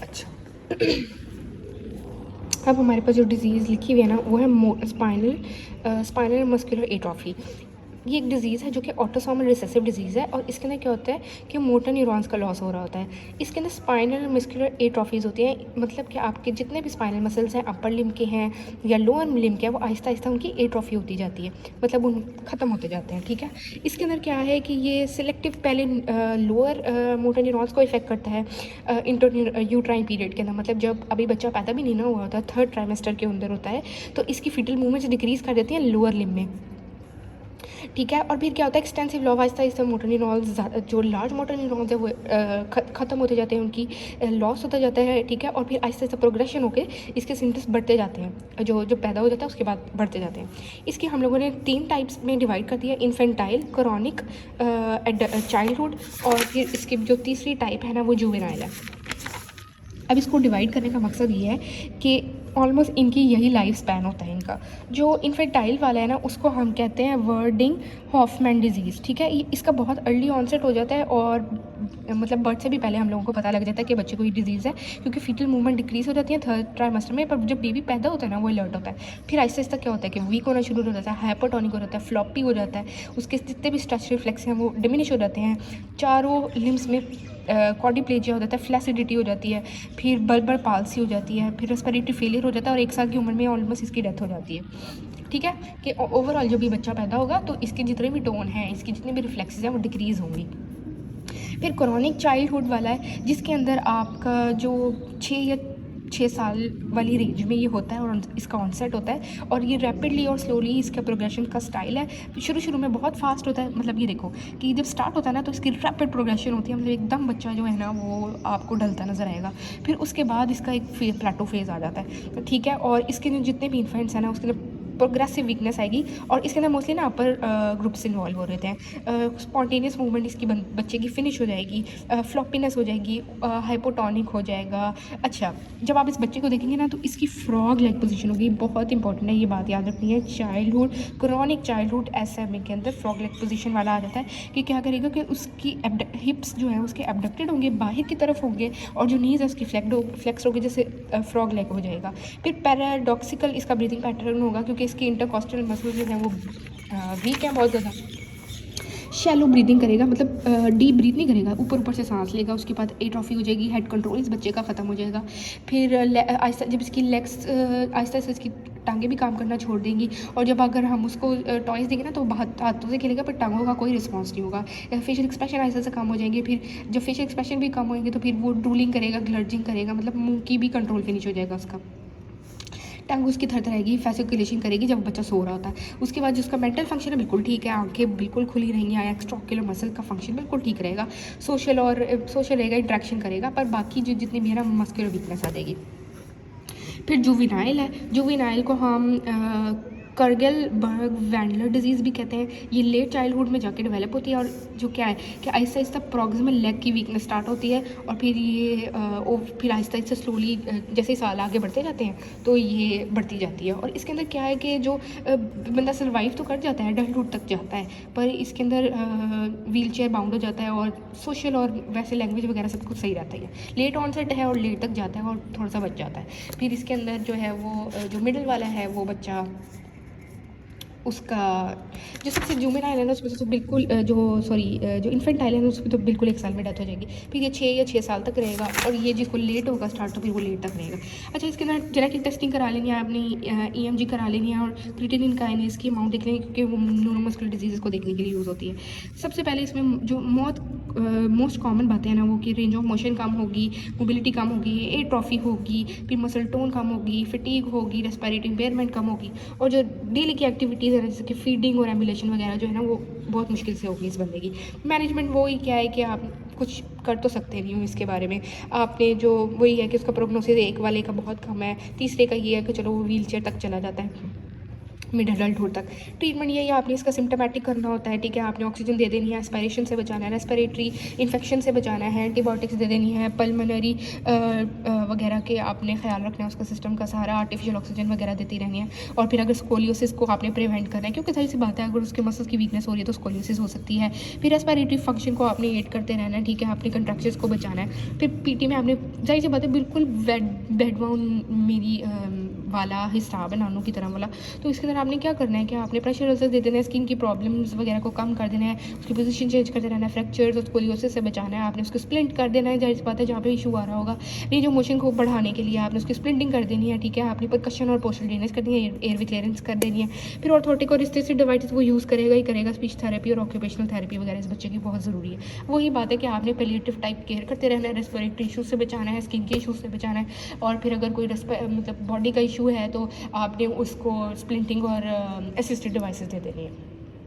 अच्छा, अब हमारे पास जो डिज़ीज़ लिखी हुई है ना, वो है स्पाइनल मस्कुलर एट्रोफी। ये एक डिज़ीज़ है जो कि ऑटोसोमल रिसेसिव डिज़ीज़ है, और इसके अंदर क्या होता है कि मोटर न्यूरॉन्स का लॉस हो रहा होता है। इसके अंदर स्पाइनल मस्कुलर एट्रोफीज़ होती हैं, मतलब कि आपके जितने भी स्पाइनल मसल्स हैं, अपर लिम्ब के हैं या लोअर लिम्ब के हैं, वो आहिस्ता आहिस्ता उनकी एट्रोफी होती जाती है, मतलब उन ख़त्म होते जाते हैं, ठीक है। इसके अंदर क्या है कि ये सिलेक्टिव पहले लोअर मोटर न्यूरॉन्स को इफेक्ट करता है यूट्राइन पीरियड के अंदर, मतलब जब अभी बच्चा पैदा भी नहीं ना हुआ होता, थर्ड ट्राइमेस्टर के अंदर होता है, तो इसकी फीटल मूवमेंट्स डिक्रीज़ कर देती हैं लोअर लिम्ब में, ठीक है। और फिर क्या होता है, extensive law Aahista Aahista motor neurons, जो लार्ज मोटर न्यूरॉन्स है वो ख़त्म होते जाते हैं, उनकी लॉस होता जाता है, ठीक है। और फिर आहिस्ता आहिस्ता प्रोग्रेशन होकर इसके सिम्टम्स बढ़ते जाते हैं, जो जो पैदा हो जाता है उसके बाद बढ़ते जाते हैं। इसकी हम लोगों ने 3 टाइप्स में डिवाइड कर दिया, इन्फेंटाइल, क्रॉनिक, चाइल्डहुड, और फिर इसकी जो तीसरी टाइप है ना, वो जुवेनाइल है। अब इसको डिवाइड करने का मकसद ये है कि ऑलमोस्ट इनकी यही लाइफ स्पैन होता है इनका। जो इन्फेंटाइल वाला है ना, उसको हम कहते हैं वर्डिंग हॉफमैन डिजीज़, ठीक है। इसका बहुत अर्ली ऑनसेट हो जाता है, और मतलब बर्थ से भी पहले हम लोगों को पता लग जाता है कि बच्चे को ये डिजीज़ है, क्योंकि फीटल मूवमेंट डिक्रीज़ हो जाती है थर्ड ट्राइमेस्टर में। पर जब बेबी पैदा होता है ना, वो अलर्ट होता है। फिर आहिस्ता आहिस्ता क्या होता है कि वीक होना शुरू हो जाता है, हाइपरटोनिक हो जाता है, फ्लॉपी हो जाता है, उसके जितने भी स्ट्रेच रिफ्लेक्स हैं वो डिमिनिश हो जाते हैं, चारों लिम्स में क्वाड्रिप्लेजिया हो जाता है, फ्लैसिडिटी हो जाती है, फिर बल्बर पाल्सी हो जाती है, फिर रेस्पिरेटरी फेलियर हो जाता है, और 1 साल की उम्र में ऑलमोस्ट इसकी डेथ हो जाती है, ठीक है। कि ओवरऑल जब भी बच्चा पैदा होगा तो इसके जितने भी टोन हैं, इसकी जितने भी रिफ्लेक्सेस हैं, वो डिक्रीज़ होंगी। फिर क्रॉनिक चाइल्डहुड वाला है, जिसके अंदर आपका जो 6 साल वाली रेंज में ये होता है, और इसका ऑनसेट होता है, और ये रैपिडली और स्लोली इसका प्रोग्रेशन का स्टाइल है। शुरू में बहुत फास्ट होता है, मतलब ये देखो कि जब स्टार्ट होता है ना, तो इसकी रैपिड प्रोग्रेशन होती है, मतलब एकदम बच्चा जो है ना वो आपको ढलता नज़र आएगा। फिर उसके बाद इसका एक प्लेटो फेज़ आ जाता है, ठीक है। और इसके जो जितने भी इन्फेंट्स हैं ना, उसके अंदर प्रोग्रेसिव वीकनेस आएगी, और इसके अंदर मोस्टली ना अपर ग्रुप्स इन्वॉल्व हो रहे हैं। स्पॉन्टेनियस मूवमेंट इसकी बच्चे की फिनिश हो जाएगी, फ्लॉपीनेस हो जाएगी, हाइपोटोनिक हो जाएगा। अच्छा, जब आप इस बच्चे को देखेंगे ना, तो इसकी फ्रॉग लेग पोजीशन होगी, बहुत इंपॉर्टेंट है, ये बात याद रखनी है। चाइल्डहुड, क्रॉनिक चाइल्डहुड SMA के अंदर फ्रॉग लेग पोजीशन वाला आ जाता है, कि क्या करेगा कि उसकी हिप्स जो है उसके एबडक्टेड होंगे, बाहर की तरफ होंगे, और जो नीज है उसकी फ्लेक्स होगी, जैसे फ्रॉग लेग हो जाएगा। फिर पैराडॉक्सिकल इसका ब्रीथिंग पैटर्न होगा, क्योंकि इसकी इंटरकॉस्टल मसल्स जो हैं वो वीक हैं बहुत ज़्यादा। शैलो ब्रीदिंग करेगा, मतलब डीप ब्रीथ नहीं करेगा, ऊपर ऊपर से सांस लेगा, उसके बाद एट्रोफी हो जाएगी, हेड कंट्रोल इस बच्चे का ख़त्म हो जाएगा। फिर आहिस्ता जब इसकी लेग्स आहिस्ता आहिस्ता इसकी टांगें भी काम करना छोड़ देंगी, और जब अगर हम उसको टॉयज़ देंगे ना, तो हाथों से खेलेगा, पर टांगों का कोई रिस्पॉन्स नहीं होगा। फेशियल एक्सप्रेशन आहिस्ता से कम हो जाएंगे, फिर जब फेशियल एक्सप्रेशन भी कम होंगे, तो फिर वो ड्रूलिंग करेगा, ग्लर्जिंग करेगा, मतलब मुंह की भी कंट्रोल फिनिश हो जाएगा उसका। टंग उसकी थरथराएगी, फैसिकुलेशन करेगी जब बच्चा सो रहा होता है। उसके बाद जिसका मेंटल फंक्शन है बिल्कुल ठीक है, आंखें बिल्कुल खुली रहेंगी, आया एक्स्ट्राक्युलर मसल का फंक्शन बिल्कुल ठीक रहेगा, सोशल रहेगा, इंट्रैक्शन करेगा, पर बाकी जो जितनी भी है ना, मस्कुलर वीकनेस आ जाएगी। फिर जुवेनाइल है, जुवेनाइल को हम कर्गलबर्ग वैंडलर डिजीज़ भी कहते हैं। ये लेट चाइल्डहुड में जाके डेवलप होती है, और जो क्या है कि आहिस्ता आहिस्ता प्रॉक्सिमल लेग की वीकनेस स्टार्ट होती है, और फिर ये फिर आहिस्ता आहिस्ता स्लोली जैसे साल आगे बढ़ते जाते हैं, तो ये बढ़ती जाती है। और इसके अंदर क्या है कि जो बंदा सर्वाइव तो कर जाता है, एडल्टहुड तक जाता है, पर इसके अंदर व्हील चेयर बाउंड हो जाता है, और सोशल और वैसे लैंग्वेज वगैरह सब कुछ सही रहता है। लेट ऑनसेट है और लेट तक जाता है, और थोड़ा सा बच जाता है। फिर इसके अंदर जो है वो जो मिडिल वाला है, वो बच्चा उसका जो सबसे जुवेनाइल है ना, उसमें तो बिल्कुल जो इन्फेंटाइल है ना, उसमें तो बिल्कुल 1 साल में डेथ हो जाएगी। फिर ये 6 साल तक रहेगा, और ये जिसको लेट होगा स्टार्ट, तो फिर वो लेट तक रहेगा। अच्छा, इसके अंदर जेनेटिक टेस्टिंग करा लेनी है आपने, EMG करा लेनी है, और क्रिएटिनिन काइनेज की अमाउंट देख लेनी, क्योंकि वो न्यूरोमस्कुलर डिजीज़ को देखने के लिए यूज़ होती है। सबसे पहले इसमें जो मोस्ट कॉमन बातें हैं ना, वो कि रेंज ऑफ मोशन कम होगी, मोबिलिटी कम होगी, एट्रोफी होगी, फिर मसल टोन कम होगी, फटीग होगी, रेस्पिरेटरी इम्पेयरमेंट कम होगी, और जो डेली की एक्टिविटीज़ है जैसे कि फीडिंग और एम्बुलेशन वगैरह जो है ना, वो बहुत मुश्किल से होगी इस बंदे की। मैनेजमेंट वही क्या है कि आप कुछ कर तो सकते नहीं हो इसके बारे में। आपने जो वही है कि उसका प्रोग्नोसिस एक वाले का बहुत कम है, तीसरे का ये है कि चलो वो व्हील चेयर तक चला जाता है। मिड अडल्टहुड तक। ट्रीटमेंट यही है, आपने इसका सिम्टोमेटिक करना होता है, ठीक है। आपने ऑक्सीजन दे देनी है, एस्पायरेशन से बचाना है, रेस्पिरेटरी इन्फेक्शन से बचाना है, एंटीबायोटिक्स दे देनी है, पल्मोनरी वगैरह के आपने ख्याल रखना है, उसका सिस्टम का सारा आर्टिफिशियल ऑक्सीजन वगैरह देती रहनी है। और फिर अगर स्कोलियोसिस को आपने प्रिवेंट करना है, क्योंकि सही सी बात है, अगर उसके मसल्स की वीकनेस हो रही है तो स्कोलियोसिस हो सकती है। फिर रेस्पिरेटरी फंक्शन को आपने एड करते रहना है, ठीक है। आपने कंट्रैक्शंस को बचाना है। फिर पीटी में आपने सही सी बात है बिल्कुल बेड बाउंड मेरी वाला हिसाब है, नानों की तरह वाला। तो इसके अंदर आपने क्या करना है कि आपने प्रेशर अल्सर दे देना है, स्किन की प्रॉब्लम्स वगैरह को कम कर देना है, उसकी पोजीशन चेंज करते रहना है, फ्रैक्चर्स और स्कोलियोसिस से बचाना है। आपने उसको स्प्लिंट कर देना है, जाहिर सी बात है जहाँ पे इशू आ रहा होगा, रेंज ऑफ मोशन को बढ़ाने के लिए आपने उसकी स्प्लिंटिंग कर देनी है, ठीक है। आपने परकशन और पोस्टल ड्रेनेज करनी है, एयर क्लियरेंस कर देनी है। फिर ऑर्थोटिक और रिस्थेसिस डिवाइसेस वो यूज़ करेगा ही करेगा। स्पीच थेरेपी और ऑक्यूपेशनल थेरेपी वगैरह इस बच्चे की बहुत ज़रूरी है। वही बात है कि आपने पैलिएटिव टाइप केयर करते रहना है, रेस्पिरेटरी इशूज़ से बचाना है, स्किन के इशूज़ से बचाना है। और फिर अगर कोई मतलब बॉडी का इशू है तो आपने उसको स्प्लिंटिंग और असिस्टेड डिवाइसेस दे देनी है।